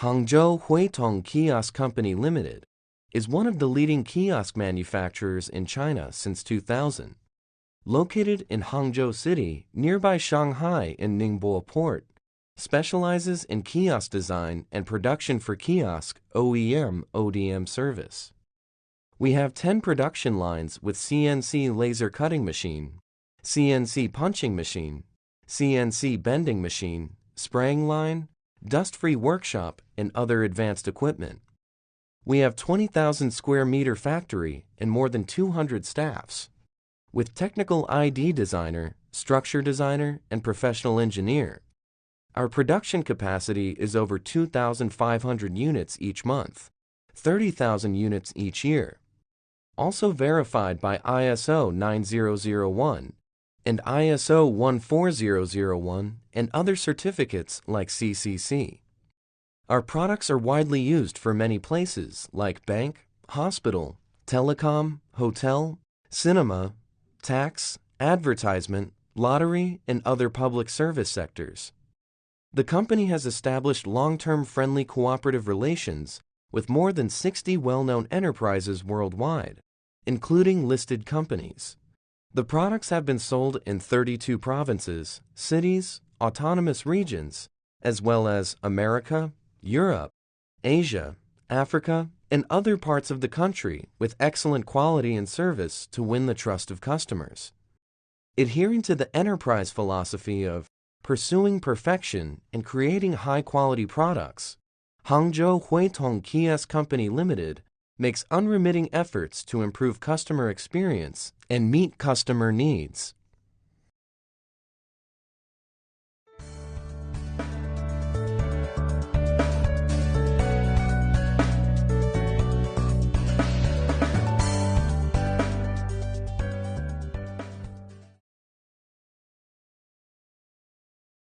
Hangzhou Huitong Kiosk Company Limited is one of the leading kiosk manufacturers in China since 2000. Located in Hangzhou City, nearby Shanghai and Ningbo Port, specializes in kiosk design and production for kiosk OEM service. We have 10 production lines with CNC laser cutting machine, CNC punching machine, CNC bending machine, spraying line, dust-free workshop, and other advanced equipment. We have 20,000 square meter factory and more than 200 staffs, with technical ID designer, structure designer, and professional engineer. Our production capacity is over 2,500 units each month, 30,000 units each year. Also verified by ISO 9001 and ISO 14001 and other certificates like CCC. Our products are widely used for many places like bank, hospital, telecom, hotel, cinema, tax, advertisement, lottery, and other public service sectors. The company has established long-term friendly cooperative relations with more than 60 well-known enterprises worldwide, including listed companies. The products have been sold in 32 provinces, cities, autonomous regions, as well as America, Europe, Asia, Africa, and other parts of the country with excellent quality and service to win the trust of customers. Adhering to the enterprise philosophy of pursuing perfection and creating high-quality products, Hangzhou Huitong Kiosk Company Limited makes unremitting efforts to improve customer experience and meet customer needs.